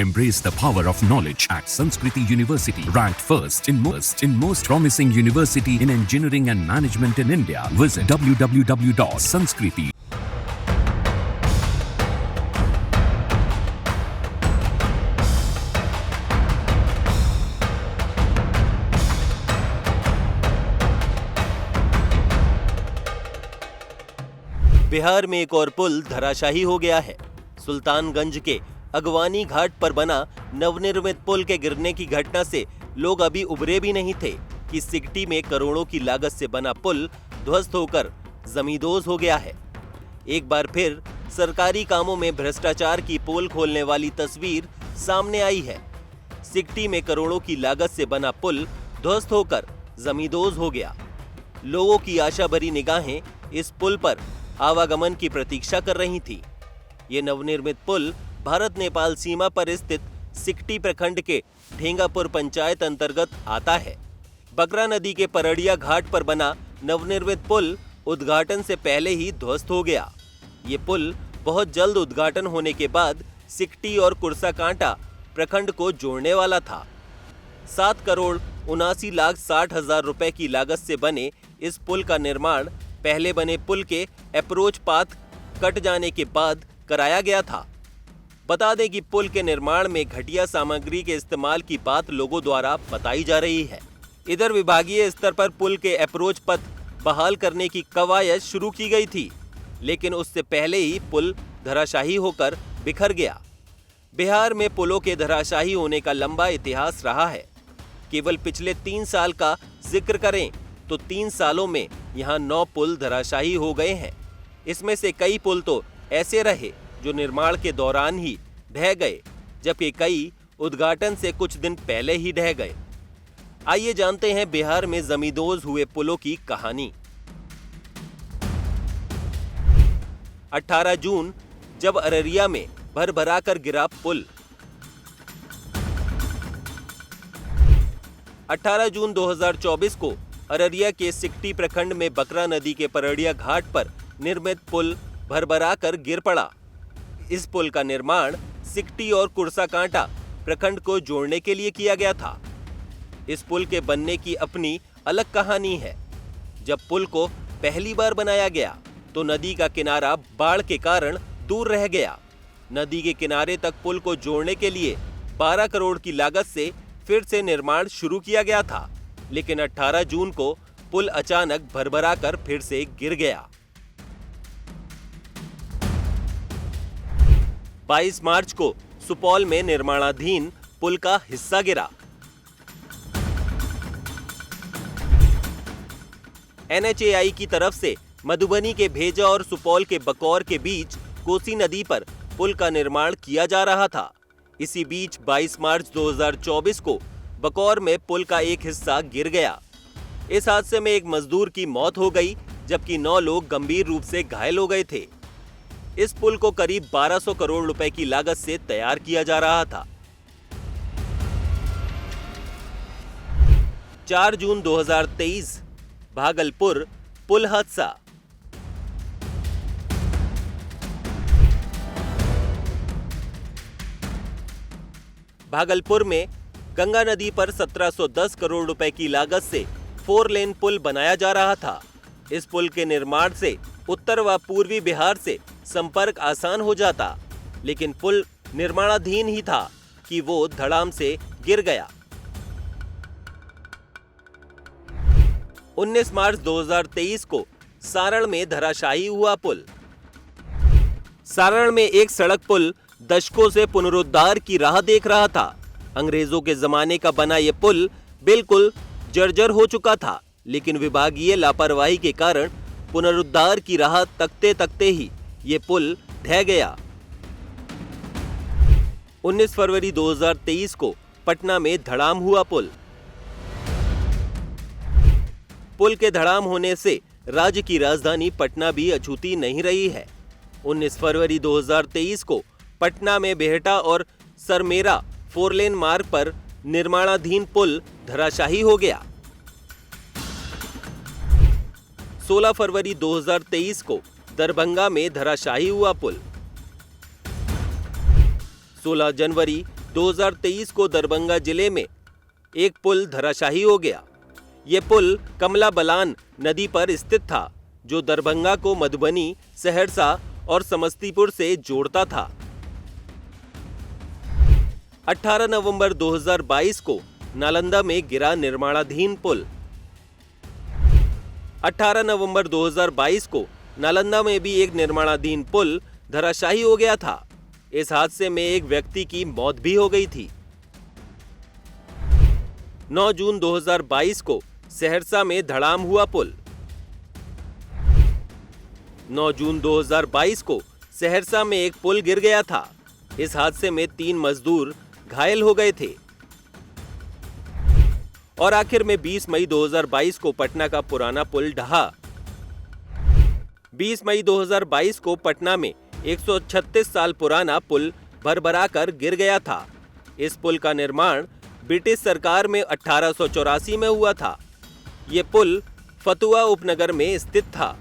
Embrace the power of knowledge at Sanskriti University, ranked first in most promising university in engineering and management in India. Visit www.sanskriti. Bihar में एक और पुल धराशायी हो गया है। सुल्तानगंज के अगवानी घाट पर बना नवनिर्मित पुल के गिरने की घटना से लोग अभी उबरे भी नहीं थे कि सिकटी में करोड़ों की लागत से बना पुल ध्वस्त होकर जमींदोज हो गया है। एक बार फिर सरकारी कामों में भ्रष्टाचार की पोल खोलने वाली तस्वीर सामने आई है। सिकटी में करोड़ों की लागत से बना पुल ध्वस्त होकर जमींदोज हो गया। लोगों की आशा भरी निगाहें इस पुल पर आवागमन की प्रतीक्षा कर रही थी। ये नवनिर्मित पुल भारत नेपाल सीमा पर स्थित सिकटी प्रखंड के ढेंगापुर पंचायत अंतर्गत आता है। बकरा नदी के परड़िया घाट पर बना नवनिर्मित पुल उद्घाटन से पहले ही ध्वस्त हो गया। ये पुल बहुत जल्द उद्घाटन होने के बाद सिकटी और कुर्साकांटा प्रखंड को जोड़ने वाला था। 7,79,60,000 रुपए की लागत से बने इस पुल का निर्माण पहले बने पुल के अप्रोच पाथ कट जाने के बाद कराया गया था। बता दें कि पुल के निर्माण में घटिया सामग्री के इस्तेमाल की बात लोगों द्वारा बताई जा रही है। इधर विभागीय स्तर पर पुल के अप्रोच पथ बहाल करने की कवायद शुरू की गई थी, लेकिन उससे पहले ही पुल धराशायी होकर बिखर गया। बिहार में पुलों के धराशायी होने का लंबा इतिहास रहा है। केवल पिछले 3 साल का जिक्र करें तो 3 सालों में यहाँ 9 पुल धराशायी हो गए हैं। इसमें से कई पुल तो ऐसे रहे जो निर्माण के दौरान ही ढह गए, जबकि कई उद्घाटन से कुछ दिन पहले ही ढह गए। आइए जानते हैं बिहार में जमींदोज हुए पुलों की कहानी। 18 जून जब अररिया में भरभरा कर गिरा पुल। 18 जून 2024 को अररिया के सिकटी प्रखंड में बकरा नदी के परड़िया घाट पर निर्मित पुल भरभरा कर गिर पड़ा। इस पुल का निर्माण सिकटी और कुर्साकांटा प्रखंड को जोड़ने के लिए किया गया था। इस पुल के बनने की अपनी अलग कहानी है। जब पुल को पहली बार बनाया गया तो नदी का किनारा बाढ़ के कारण दूर रह गया। नदी के किनारे तक पुल को जोड़ने के लिए 12 करोड़ की लागत से फिर से निर्माण शुरू किया गया था, लेकिन 18 जून को पुल अचानक भरभरा कर फिर से गिर गया। 22 मार्च को सुपौल में निर्माणाधीन पुल का हिस्सा गिरा। NHAI की तरफ से मधुबनी के भेजा और सुपौल के बकौर के बीच कोसी नदी पर पुल का निर्माण किया जा रहा था। इसी बीच 22 मार्च 2024 को बकौर में पुल का एक हिस्सा गिर गया। इस हादसे में एक मजदूर की मौत हो गई, जबकि 9 लोग गंभीर रूप से घायल हो गए थे। इस पुल को करीब 1200 करोड़ रुपए की लागत से तैयार किया जा रहा था। 4 जून 2023 भागलपुर पुल हादसा। भागलपुर में गंगा नदी पर 1710 करोड़ रुपए की लागत से 4 लेन पुल बनाया जा रहा था। इस पुल के निर्माण से उत्तर व पूर्वी बिहार से संपर्क आसान हो जाता, लेकिन पुल निर्माणाधीन ही था कि वो धड़ाम से गिर गया। 19 मार्च 2023 को सारण में धराशायी हुआ पुल। सारण में एक सड़क पुल दशकों से पुनरुद्धार की राह देख रहा था। अंग्रेजों के जमाने का बना यह पुल बिल्कुल जर्जर हो चुका था, लेकिन विभागीय लापरवाही के कारण पुनरुद्धार की राह तकते तकते ही ये पुल ढह गया। 19 फरवरी 2023 को पटना में धड़ाम हुआ पुल। पुल के धड़ाम होने से राज्य की राजधानी पटना भी अछूती नहीं रही है। 19 फरवरी 2023 को पटना में बेहटा और सरमेरा 4 लेन मार्ग पर निर्माणाधीन पुल धराशायी हो गया। 16 फरवरी 2023 को दरभंगा में धराशायी हुआ पुल। 16 जनवरी 2023 को दरभंगा जिले में एक पुल धराशायी हो गया। ये पुल कमला बलान नदी पर स्थित था, जो दरभंगा को मधुबनी, सहरसा और समस्तीपुर से जोड़ता था। 18 नवंबर 2022 को नालंदा में गिरा निर्माणाधीन पुल। 18 नवंबर 2022 को नालंदा में भी एक निर्माणाधीन पुल धराशायी हो गया था। इस हादसे में एक व्यक्ति की मौत भी हो गई थी। 9 जून 2022 को सहरसा में धड़ाम हुआ पुल। 9 जून 2022 को सहरसा में एक पुल गिर गया था। इस हादसे में 3 मजदूर घायल हो गए थे। और आखिर में 20 मई 2022 को पटना का पुराना पुल ढहा। 20 मई 2022 को पटना में 136 साल पुराना पुल भरभराकर गिर गया था। इस पुल का निर्माण ब्रिटिश सरकार में 1884 में हुआ था। ये पुल फतुहा उपनगर में स्थित था।